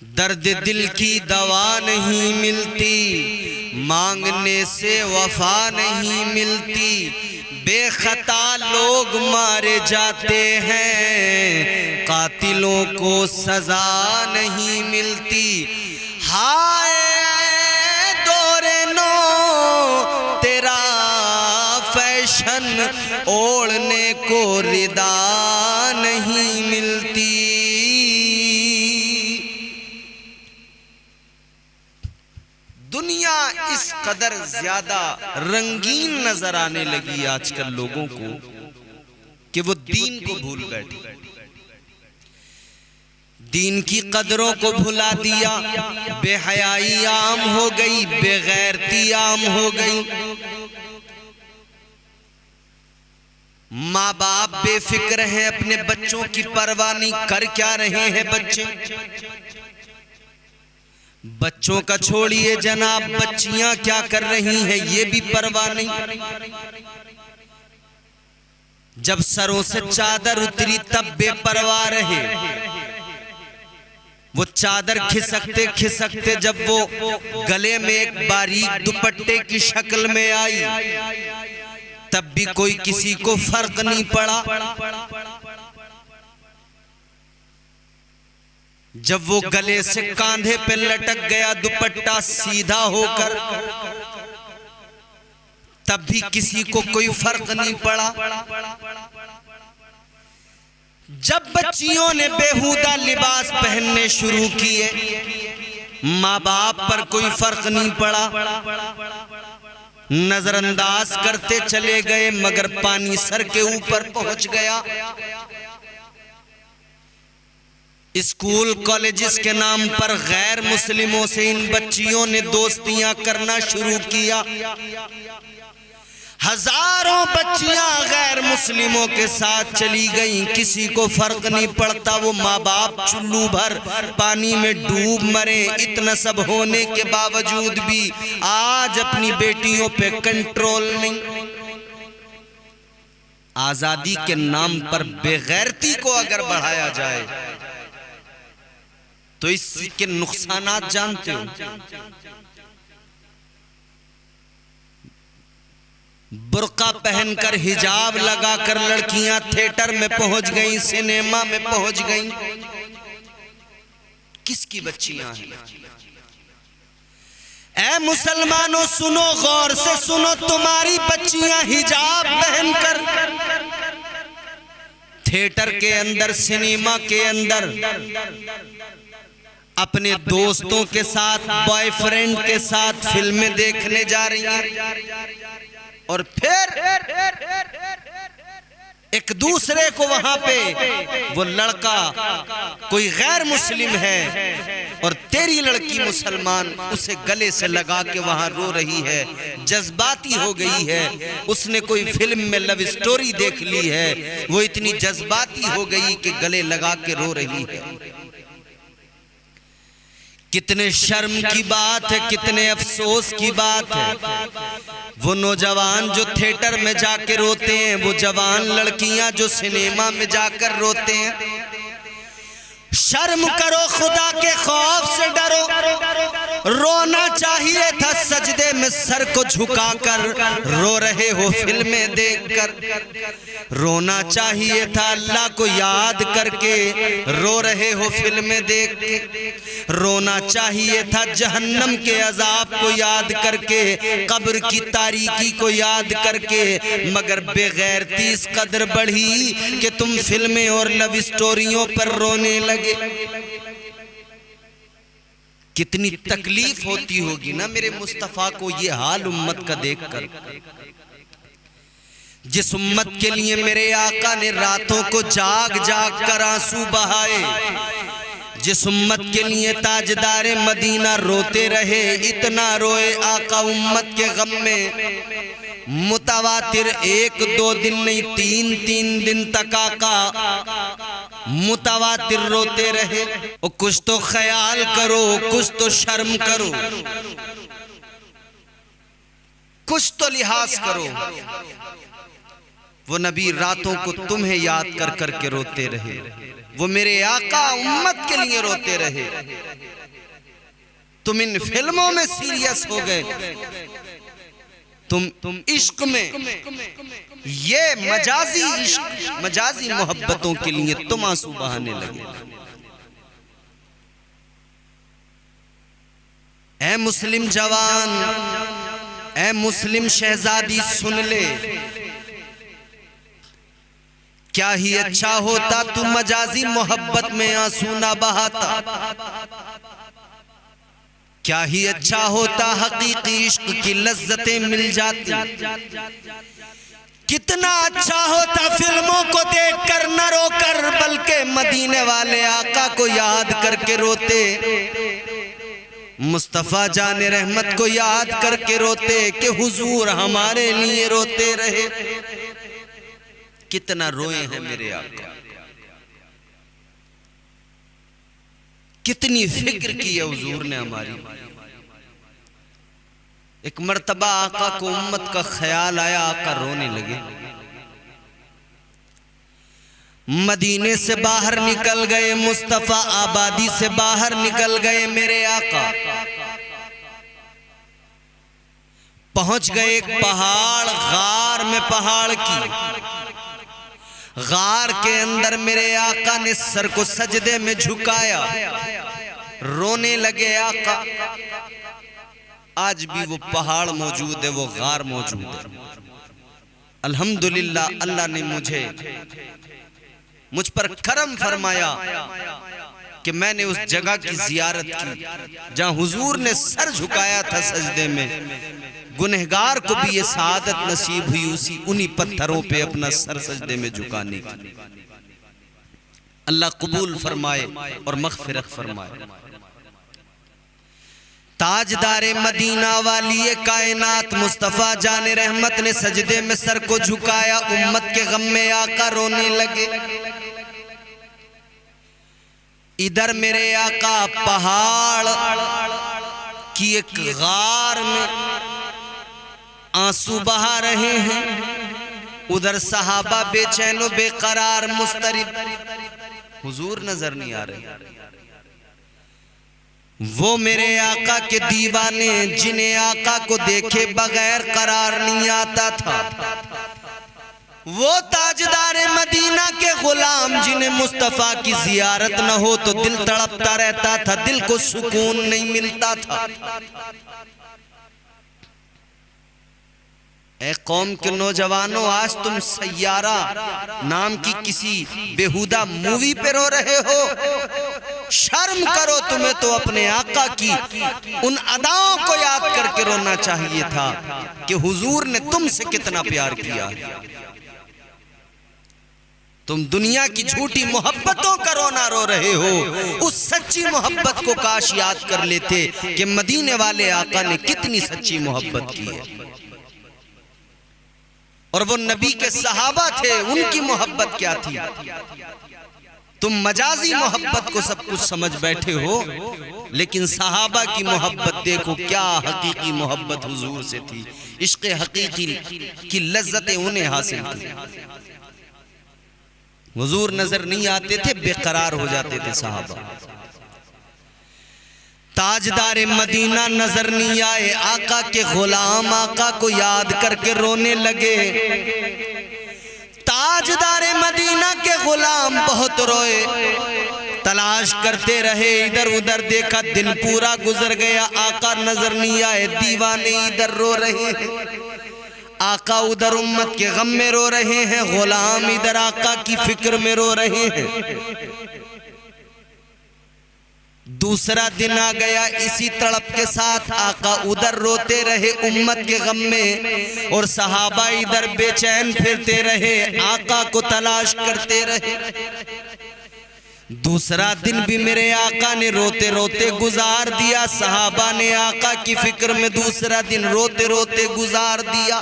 दर्द दिल की दवा नहीं मिलती, मांगने से वफा नहीं मिलती, बेखता लोग मारे जाते हैं, कातिलों को सजा नहीं मिलती। हाय दौरे नो तेरा फैशन, ओढ़ने को रिदा नहीं मिलती। दुनिया इस कदर ज्यादा रंगीन नजर आने लगी आजकल लोगों को कि वो दीन को भूल बैठे, दीन की कदरों को भुला दिया। बेहयाई आम हो गई, बेगैरती आम हो गई। माँ बाप बेफिक्र हैं, अपने बच्चों की परवाह नहीं। कर क्या रहे हैं बच्चे? बच्चों का छोड़िए जनाब, बच्चियां क्या कर रही हैं ये भी परवाह नहीं। जब सरों से चादर उतरी तब बेपरवाह रहे। वो चादर खिसकते खिसकते जब वो गले में एक बारीक दुपट्टे की शक्ल में आई, तब भी कोई किसी को फर्क नहीं पड़ा। जब वो गले से कांधे पे लटक गया दुपट्टा सीधा होकर, तब भी किसी को कोई फर्क नहीं पड़ा। जब बच्चियों ने बेहुदा लिबास पहनने शुरू किए, माँ बाप पर कोई फर्क नहीं पड़ा, नजरअंदाज करते चले गए, मगर पानी सर के ऊपर पहुंच गया। स्कूल कॉलेजेस के नाम पर गैर मुस्लिमों से इन बच्चियों ने दोस्तियां करना शुरू किया। हजारों बच्चियां गैर मुस्लिमों के साथ चली गईं, किसी को फर्क नहीं पड़ता। वो माँ बाप चुल्लू भर पानी में डूब मरे। इतना सब होने के बावजूद भी आज अपनी बेटियों पे कंट्रोल नहीं। आजादी के नाम पर बेगैरती को अगर बढ़ाया जाए तो इसके नुकसानात जानते हो। बुर्का पहनकर, हिजाब लगाकर लड़कियां थिएटर में पहुंच गईं, सिनेमा में पहुंच गईं। किसकी बच्चियां हैं? ऐ मुसलमानों सुनो, गौर से सुनो, तुम्हारी बच्चियां हिजाब पहनकर थिएटर के अंदर, सिनेमा के अंदर अपने दोस्तों के साथ, बॉयफ्रेंड के साथ फिल्में देखने जा रही हैं, और फिर एक दूसरे को वहां पे वो लड़का कोई गैर मुस्लिम है और तेरी लड़की मुसलमान, उसे गले से लगा के वहां रो रही है, जज्बाती हो गई है। उसने कोई फिल्म में लव स्टोरी देख ली है, वो इतनी जज्बाती हो गई कि गले लगा के रो रही है। कितने शर्म की बात है, कितने अफसोस की बात है। वो नौजवान जो थिएटर में जाकर रोते हैं, वो जवान लड़कियां जो सिनेमा में जाकर रोते हैं। शर्म करो, खुदा के खौफ से डरो। रोना चाहिए था सजदे में सर को झुकाकर, रो रहे हो फिल्में देखकर। रोना चाहिए था अल्लाह को याद करके, रो रहे हो फिल्में देख के। रोना चाहिए था जहन्नम के अजाब को याद करके, कब्र की तारीकी को याद करके, मगर बेगैरती इस कदर बढ़ी कि तुम फिल्में और लव स्टोरियों पर रोने लगे। कितनी तकलीफ होती होगी ना मेरे मुस्तफा को ये हाल उम्मत का देखकर। जिस उम्मत के लिए मेरे आका ने रातों को जाग जाग कर आंसू बहाए, जिस उम्मत के लिए ताजदारे मदीना रोते रहे, इतना रोए आका उम्मत के गम में। मुतवातिर 1-2 दिन नहीं, 3-3 दिन तक आका मुतवातिर रोते रहे। और कुछ तो ख्याल करो, कुछ तो शर्म करो, कुछ तो लिहाज करो। वो नबी रातों को तुम्हें याद कर कर के रोते रहे, वो मेरे आका उम्मत के लिए रोते रहे। तुम इन फिल्मों में सीरियस हो गए, तुम इश्क में, ये मजाजी इश्क, मजाजी मोहब्बतों के लिए तुम आंसू बहाने लगे। ऐ मुस्लिम जवान, ऐ मुस्लिम शहजादी सुन ले, क्या ही अच्छा होता तू मजाजी मोहब्बत में आंसू ना बहाता। क्या ही अच्छा होता हकीकी इश्क की लज्जतें मिल जाती। कितना अच्छा होता फिल्मों को देखकर न रोकर बल्कि मदीने वाले आका को याद करके रोते, मुस्तफा जाने रहमत को याद करके रोते कि हुजूर हमारे लिए रोते रहे। कितना रोए हैं मेरे आका, कितनी फिक्र की है हुजूर ने हमारी। एक मर्तबा आका को उम्मत का ख्याल आया, आका रोने लगे। मदीने से बाहर निकल गए, मुस्तफा आबादी से बाहर निकल गए। मेरे आका पहुंच गए एक पहाड़, गार में, पहाड़ की गार के अंदर मेरे आका ने सर को सजदे में झुकाया, रोने लगे आका। आज भी वो पहाड़ मौजूद है, वो गार मौजूद है। अल्हम्दुलिल्लाह अल्लाह ने मुझ पर करम फरमाया कि मैंने उस जगह की जियारत की जहां हुजूर ने सर झुकाया था सजदे में। गुनहगार को भी ये सआदत नसीब हुई उन्हीं पत्थरों पे अपना सर सजदे में झुकाने की। अल्लाह कबूल फरमाए और मग़फ़िरत फरमाए। ताजदारे मदीना वाली कायनात मुस्तफा जाने रहमत ने सजदे में सर को झुकाया, उम्मत के गम में आका रोने लगे। इधर मेरे आका पहाड़ की एक गार में आंसू बहा रहे हैं, उधर सहाबा बेचैनो बेकरार मुस्तरिब, हुजूर नजर नहीं आ रहे। वो मेरे आका के दीवाने जिन्हें आका को देखे बगैर करार नहीं आता था, वो ताजदारे मदीना के गुलाम जिन्हें मुस्तफा की जियारत न हो तो दिल तड़पता रहता था, दिल को सुकून नहीं मिलता था। ए कौम के नौजवानों, आज तुम सैयारा नाम की किसी बेहुदा मूवी पे रो रहे हो। शर्म करो, तुम्हें तो अपने आका की उन अदाओं को याद करके रोना चाहिए था कि हुजूर ने तुमसे कितना प्यार किया। तुम दुनिया की झूठी मोहब्बतों का रोना रो रहे हो, उस सच्ची मोहब्बत को काश याद कर लेते कि मदीने वाले आका ने कितनी सच्ची मोहब्बत की है। और वो नबी के सहाबा थे, उनकी मोहब्बत क्या थी। तुम मजाजी मोहब्बत को सब कुछ समझ बैठे हो, लेकिन सहाबा की मोहब्बत देखो, क्या हकीकी मोहब्बत हुजूर से थी। इश्क़ हकीकी की लज्जतें उन्हें हासिल थी। हुजूर नजर नहीं आते थे, बेकरार हो जाते थे सहाबा। ताजदारे मदीना नजर नहीं आए, आका के गुलाम आका को याद करके रोने लगे। ताजदारे मदीना के गुलाम बहुत रोए, तलाश करते रहे, इधर उधर देखा, दिन पूरा गुजर गया, आका नजर नहीं आए। दीवाने इधर रो रहे हैं, आका उधर उम्मत के गम में रो रहे हैं, गुलाम इधर आका की फिक्र में रो रहे हैं। दूसरा दिन आ गया, इसी तड़प के साथ आका उधर रोते रहे उम्मत के गम में, और सहाबा इधर बेचैन फिरते रहे, आका को तलाश करते रहे। दूसरा दिन भी मेरे आका ने रोते रोते गुजार दिया, सहाबा ने आका की फिक्र में दूसरा दिन रोते रोते गुजार दिया।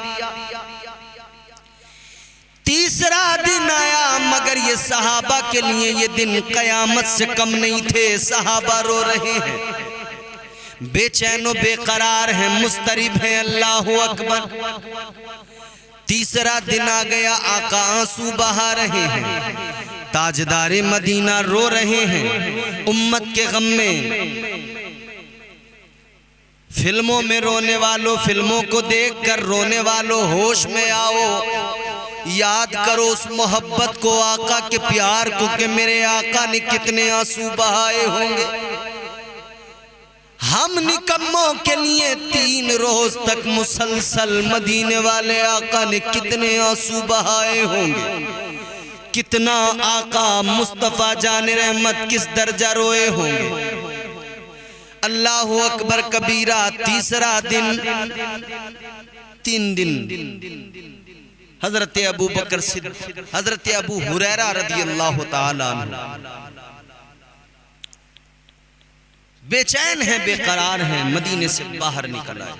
तीसरा दिन आया, मगर ये सहाबा के लिए ये दिन कयामत से कम नहीं थे। सहाबा रो रहे हैं, बेचैनो बेकरार हैं, मुस्तरिब हैं। अल्लाहु अकबर। तीसरा दिन आ गया, आका आंसू बहा रहे हैं, ताजदारे मदीना रो रहे हैं उम्मत के गम में। फिल्मों में रोने वालों, फिल्मों को देखकर रोने वालों, होश में आओ, याद करो उस मोहब्बत को, आका के प्यार को, कि मेरे आका ने कितने आंसू बहाए होंगे। हम निकम्मों के लिए 3 रोज तक मुसलसल मदीने वाले आका ने कितने आंसू बहाए होंगे, कितना आका मुस्तफा जान रहमत किस दर्जा रोए होंगे। अल्लाहु अकबर कबीरा। तीसरा दिन, 3 दिन हजरत अबू बकर सिद्दीक, हजरत अबू हुरैरा रज़ी अल्लाह ताला बेचैन है, बेकरार है, मदीने से बाहर निकल आए।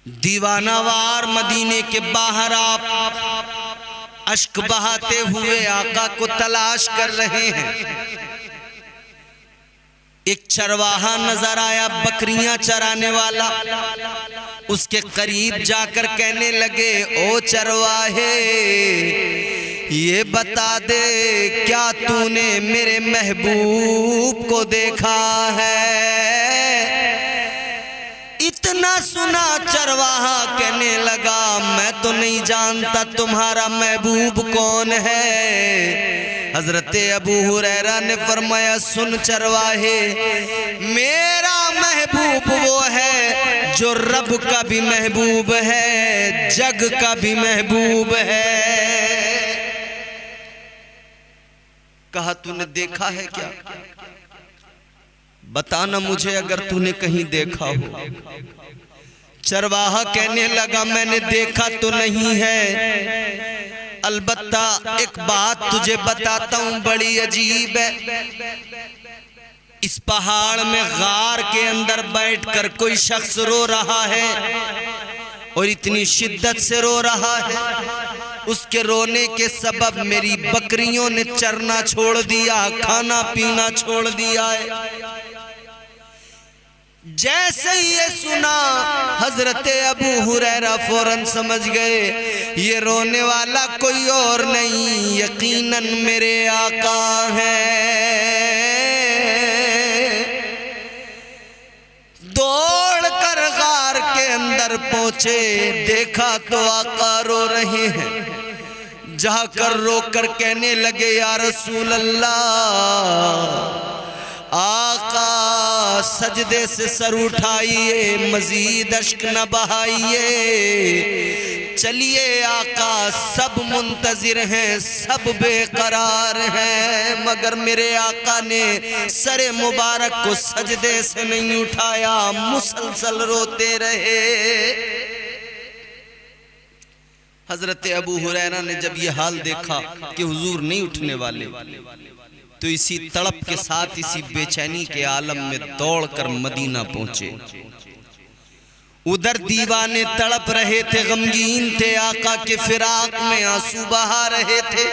दीवानावार मदीने के बाहर आप अश्क बहाते हुए आका को तलाश कर रहे हैं। एक चरवाहा नजर आया, बकरियां चराने वाला। उसके करीब जाकर कहने लगे, ओ चरवाहे, ये बता दे क्या तूने मेरे महबूब को देखा है। इतना सुना चरवाहा कहने लगा, मैं तो नहीं जानता तुम्हारा महबूब कौन है। हजरत अबू हुरैरा ने फरमाया, सुन चरवाहे, मेरा महबूब वो है जो रब का भी महबूब है, जग का भी महबूब है। कहा, तूने देखा है क्या? बताना मुझे अगर तूने कहीं देखा हो। चरवाहा कहने लगा, मैंने देखा तो नहीं है, अलबत्ता एक बात तुझे बताता हूं, बड़ी अजीब है। इस पहाड़ में गार के अंदर बैठकर कोई शख्स रो रहा है, और इतनी शिद्दत से रो रहा है, उसके रोने के सबब मेरी बकरियों ने चरना छोड़ दिया, खाना पीना छोड़ दिया है। जैसे ही ये सुना, हजरत अबू हुरैरा फौरन समझ गए, ये रोने वाला कोई और नहीं, यकीनन मेरे आका है। दौड़ कर गार के अंदर पहुंचे, देखा तो आका रो रहे हैं। जाकर रोकर कहने लगे, या रसूल अल्लाह, आका सजदे से सर उठाइए, मजीद अश्क न बहाइए। चलिए आका, सब मुंतजिर हैं, सब बेकरार हैं, मगर मेरे आका ने सरे मुबारक को सजदे से नहीं उठाया, मुसलसल रोते रहे। हजरत अबू हुरैरा ने जब ये हाल देखा कि हुजूर नहीं उठने वाले, तो इसी तड़प के साथ, इसी बेचैनी के आलम में दौड़कर मदीना पहुंचे। उधर दीवाने तड़प रहे थे, गमगीन थे, आका के फिराक में आंसू बहा रहे थे।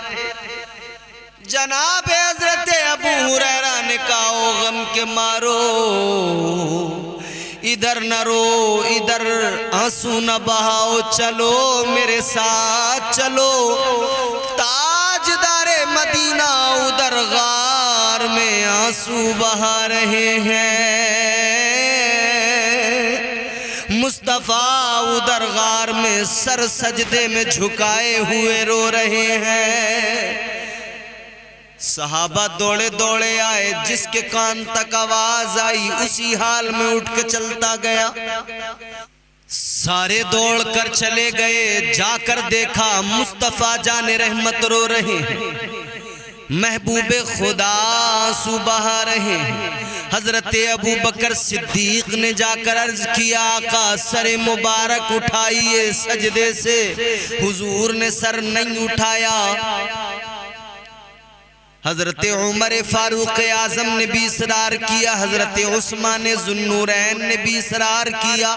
जनाब हजरत अबू हुरैरा ने कहा, ओ गम के मारो, इधर न रो, इधर आंसू न बहाओ, चलो मेरे साथ चलो। ताजदारे मदीना उधर गार में आंसू बहा रहे हैं, मुस्तफा उधर गार में सर सजदे में झुकाए हुए रो रहे हैं। सहाबा दौड़े दौड़े आए, जिसके कान तक आवाज आई उसी हाल में उठ के चलता गया। सारे दौड़ कर चले गए, जाकर देखा मुस्तफा जाने रहमत रो रहे हैं, महबूबे खुदा आंसू बहा रहे हैं। हजरत अबू बकर सिद्दीक ने जाकर अर्ज किया, आका सर मुबारक उठाइए सजदे से। हुजूर ने सर नहीं उठाया। हजरत उमर फारूक आजम ने भी इसरार किया, हजरत उस्मान जुन्नूरैन ने भी इसरार किया,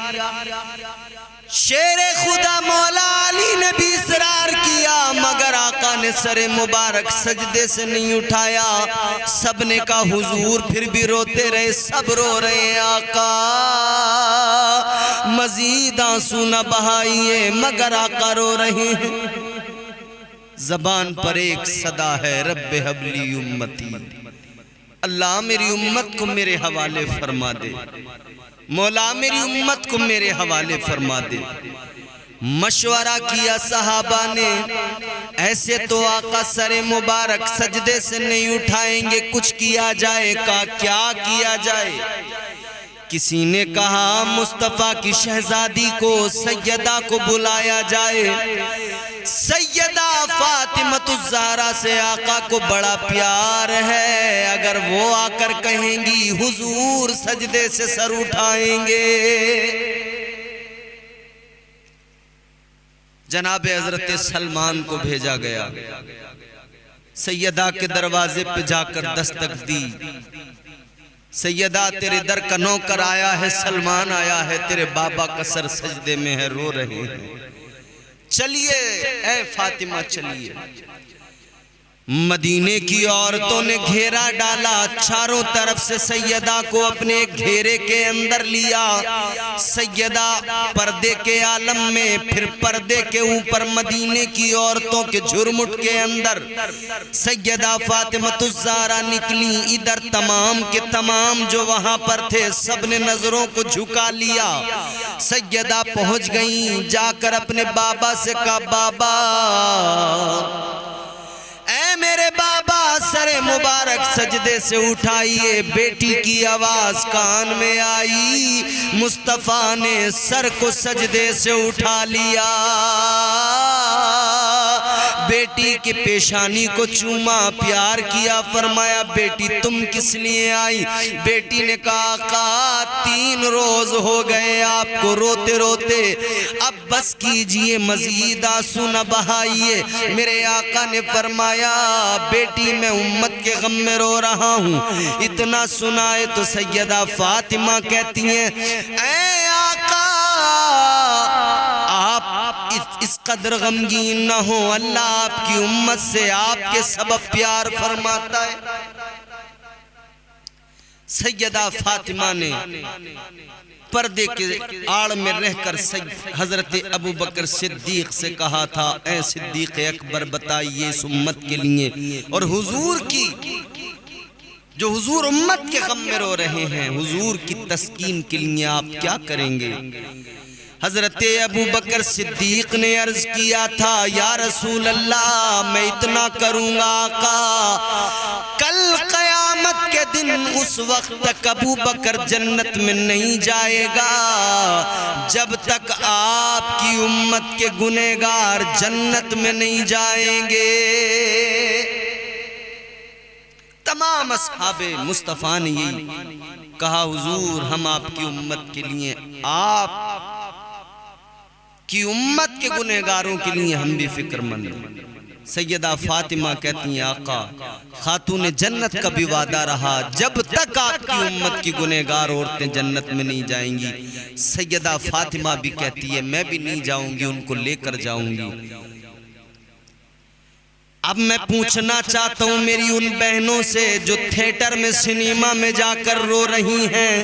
शेर खुदा मौला अली ने भी इसरार किया, मगर आका ने सरे मुबारक सजदे से नहीं उठाया। सब ने कहा हुजूर, फिर भी रोते रहे, सब रो रहे हैं आका, मजीद आंसू न बहाइए मगर आका रो रहे हैं। जबान पर एक सदा है, रब्बे हबली उम्मती, अल्लाह मेरी उम्मत को मेरे हवाले फरमा दे, मौला मेरी उम्मत को मेरे हवाले फरमा दे। मशवरा किया सहाबा ने, ऐसे तो आका सरे मुबारक सजदे से नहीं उठाएंगे, कुछ किया जाए। का क्या किया जाए? किसी ने कहा मुस्तफ़ा की शहजादी को, सैयदा को बुलाया जाए। सैयदा फातिमतुज़्ज़हरा से आका को बड़ा प्यार है, अगर वो आकर कहेंगी हुजूर सजदे से सर उठाएंगे। जनाब हजरत सलमान को भेजा गया, सैयदा के दरवाजे पे जाकर दस्तक दी। सैयदा तेरे दर का नौकर आया है, सलमान आया है, तेरे बाबा का सर सजदे में है, रो रहे हैं, चलिए ऐ फातिमा चलिए। मदीने की औरतों ने घेरा डाला, चारों तरफ से सैयदा को अपने घेरे के अंदर लिया। सैयदा पर्दे के आलम में, फिर पर्दे के ऊपर मदीने की औरतों के झुरमुट के अंदर सैयदा फातिमतुज़्ज़हरा निकली। इधर तमाम के तमाम जो वहां पर थे सबने नजरों को झुका लिया। सैयदा पहुंच गई, जाकर अपने बाबा से कहा, बाबा ऐ मेरे बाबा सरे मुबारक सजदे से उठाइए। बेटी की आवाज कान में आई, मुस्तफा ने सर को सजदे से उठा लिया, बेटी की पेशानी को चूमा, प्यार किया, फरमाया बेटी तुम किस लिए आई? बेटी ने कहा आका 3 रोज हो गए आपको रोते रोते, अब बस कीजिए मजीद आंसू न बहाइए। मेरे आका ने फरमाया बेटी मैं उम्मत के गम में रो रहा हूँ। इतना सुनाए तो सैयदा फातिमा कहती हैं, ऐ आका आप इस कदर गमगीन न हो, अल्लाह आपकी उम्मत से आपके सबब प्यार फरमाता है। सैयदा फातिमा ने पर्दे के आड़ में रहकर हजरत अबू बकर सिद्दीक से कहा था, ऐ सिद्दीक अकबर बताइए इस उम्मत के लिए और हुजूर की, जो हुजूर उम्मत के गम में रो रहे हैं, हुजूर की तस्कीन के लिए आप क्या करेंगे? हजरत अबू बकर सिद्दीक ने अर्ज किया था, या रसूल अल्लाह मैं इतना करूंगा आका, कल कयामत के दिन उस वक्त तक अबू बकर जन्नत में नहीं जाएगा जब तक आपकी उम्मत के गुनहगार जन्नत में नहीं जाएंगे। तमाम अस्हाबे मुस्तफ़ा ने यही कहा, हुजूर हम आपकी उम्मत के लिए, आप की उम्मत के गुनहगारों के लिए हम भी फिक्रमंद हैं। सैयदा फातिमा कहती हैं, आका खातून जन्नत का भी वादा रहा, जब तक आपकी उम्मत की गुनहगार औरतें जन्नत में नहीं जाएंगी। सैयदा फातिमा भी कहती है, मैं भी नहीं जाऊंगी, उनको लेकर जाऊंगी। अब मैं पूछना चाहता हूं मेरी उन बहनों से जो थिएटर में, सिनेमा में जाकर रो रही हैं,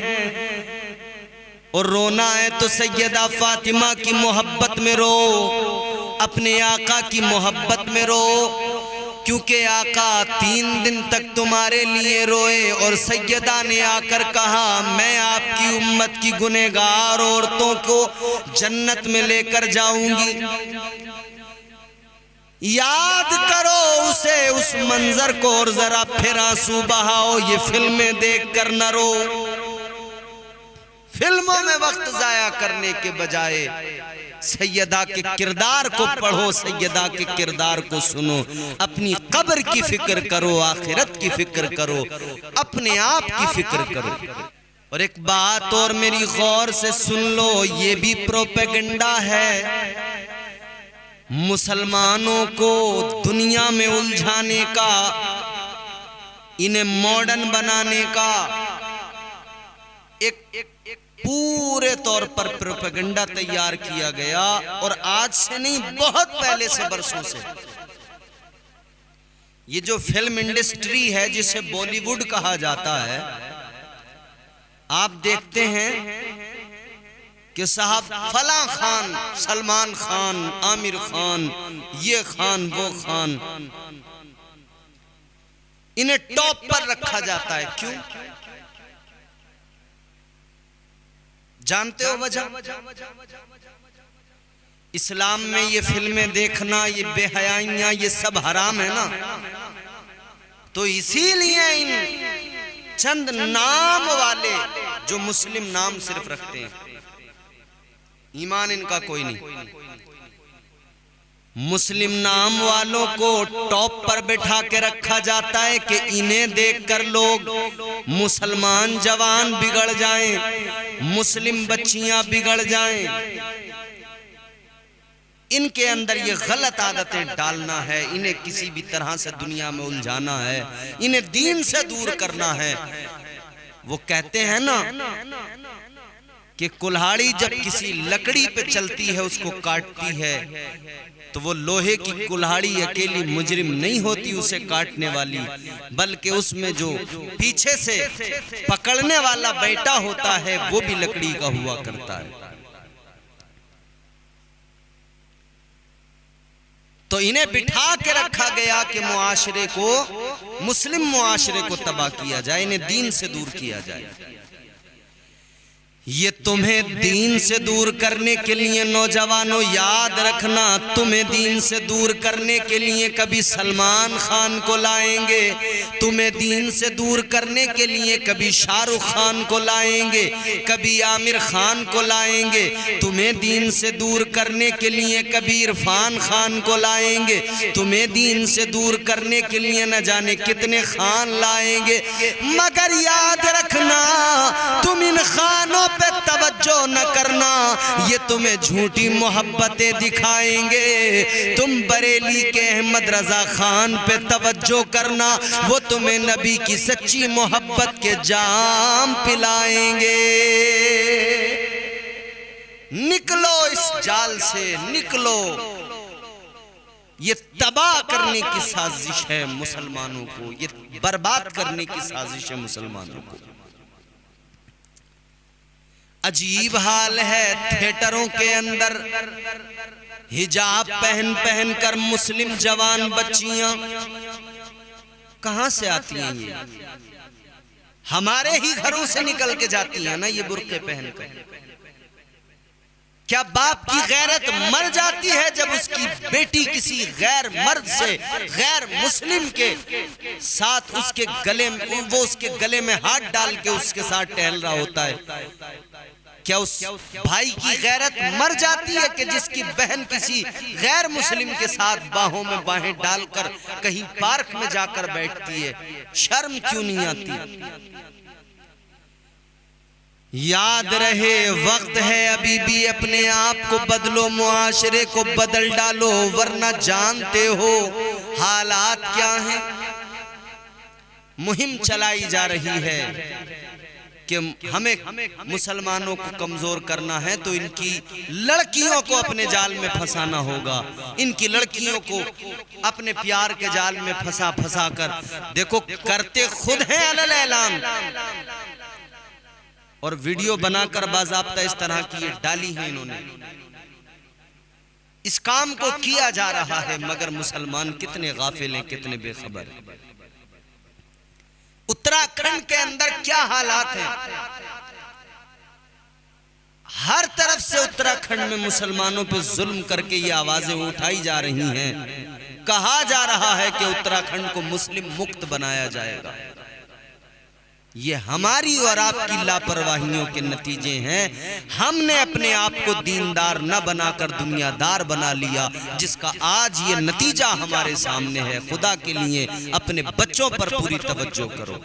और रोना है तो सैयदा फातिमा की मोहब्बत में रो, अपने आका की मोहब्बत में रो, क्योंकि आका 3 दिन तक तुम्हारे लिए रोए और सैयदा ने आकर कहा मैं आपकी उम्मत की गुनहगार औरतों को जन्नत में लेकर जाऊंगी। याद करो उसे, उस मंजर को, और जरा फिर आंसू बहाओ। ये फिल्में देखकर न रो, फिल्मों में वक्त जाया करने के बजाय सैयदा के किरदार को पढ़ो, सैयदा के किरदार को सुनो, अपनी कब्र की फिक्र करो, आखिरत की फिक्र करो, अपने आप की फिक्र करो। और एक बात और मेरी गौर से सुन लो, ये भी प्रोपेगेंडा है मुसलमानों को दुनिया में उलझाने का, इन्हें मॉडर्न बनाने का एक पूरे तौर पर प्रोपेगेंडा तैयार किया गया। और आज से नहीं, बहुत पहले से, बरसों से ये जो फिल्म इंडस्ट्री है जिसे बॉलीवुड कहा जाता है, आप देखते हैं कि साहब फला खान, सलमान खान, आमिर खान, ये खान, वो खान, इन्हें टॉप पर रखा जाता है। क्यों जानते हो वजह? इस्लाम में ये फिल्में देखना, ये बेहयाइयां, ये सब हराम है ना। तो इसीलिए इन चंद नाम वाले जो मुस्लिम नाम सिर्फ रखते हैं, ईमान इनका कोई नहीं, मुस्लिम नाम वालों को टॉप पर बैठा के रखा जाता है कि इन्हें देखकर लोग मुसलमान जवान बिगड़ जाएं, मुस्लिम बच्चियां बिगड़ जाएं। इनके अंदर ये गलत आदतें डालना है, इन्हें किसी भी तरह से दुनिया में उलझाना है, इन्हें दीन से दूर करना है। वो कहते हैं ना कि कुल्हाड़ी जब किसी लकड़ी पे चलती है, उसको काटती है, तो वो लोहे की कुल्हाड़ी अकेली मुजरिम नहीं होती उसे काटने वाली, बल्कि उसमें जो पीछे से पकड़ने वाला बैठा होता है वो भी लकड़ी का हुआ करता है। तो इन्हें बिठा के रखा गया कि मुआशरे को, मुस्लिम मुआशरे को तबाह किया जाए, इन्हें दीन से दूर किया जाए। ये तुम्हें दीन से दूर करने के लिए, नौजवानों याद रखना, तुम्हें दीन से दूर करने के लिए कभी सलमान खान को लाएंगे, तुम्हें दीन से दूर करने के लिए कभी शाहरुख खान को लाएंगे, कभी आमिर खान को लाएंगे, तुम्हें दीन से दूर करने के लिए कभी इरफान खान को लाएंगे, तुम्हें दीन से दूर करने के लिए न जाने कितने खान लाएंगे। मगर याद रखना, तुम इन खानों पे तवज्जो न करना, ये तुम्हें झूठी मोहब्बतें दिखाएंगे। तुम बरेली के अहमद रजा खान पे तवज्जो करना, वो तुम्हें नबी की सच्ची मोहब्बत के जाम पिलाएंगे। निकलो इस जाल से, निकलो। ये तबाह करने की साजिश है मुसलमानों को, ये बर्बाद करने की साजिश है मुसलमानों को। अजीब हाल है, थिएटरों के अंदर हिजाब पहन पहन कर मुस्लिम जवान बच्चियां कहां से आती हैं? ये हमारे ही घरों से निकल के जाती हैं ना ये बुर्के पहनकर। क्या बाप की गैरत मर जाती है जब उसकी बेटी किसी गैर मर्द से, गैर मुस्लिम के साथ उसके गले में, वो उसके गले में हाथ डाल के उसके साथ टहल रहा होता है? क्या उस भाई की गैरत मर जाती है कि जिसकी बहन किसी गैर मुस्लिम के साथ बाहों में बाहें डालकर कहीं पार्क में जाकर बैठती है? शर्म क्यों नहीं आती? याद रहे, वक्त है अभी भी, अपने आप को बदलो, मुआशरे को बदल डालो, वरना जानते हो हालात क्या हैं। मुहिम चलाई जा रही है कि हमें मुसलमानों को कमजोर करना है, तो इनकी लड़कियों को अपने जाल में फंसाना होगा, इनकी लड़कियों को अपने प्यार के जाल में फंसा फंसा कर, देखो करते खुद हैं अलल ऐलान, और वीडियो बनाकर बाज़ाब्ता इस तरह की ये डाली है इन्होंने। इस काम को किया जा रहा है, मगर मुसलमान कितने गाफिल हैं, कितने बेखबर हैं। उत्तराखंड के अंदर क्या हालात हैं? हर तरफ से उत्तराखंड में मुसलमानों पर जुल्म करके ये आवाजें उठाई जा रही हैं। कहा जा रहा है कि उत्तराखंड को मुस्लिम मुक्त बनाया जाएगा। ये हमारी और आपकी लापरवाहियों के नतीजे हैं। हमने अपने आप को दीनदार न बनाकर दुनियादार बना लिया, जिसका आज ये नतीजा हमारे सामने है। खुदा के लिए अपने बच्चों पर पूरी तवज्जो करो।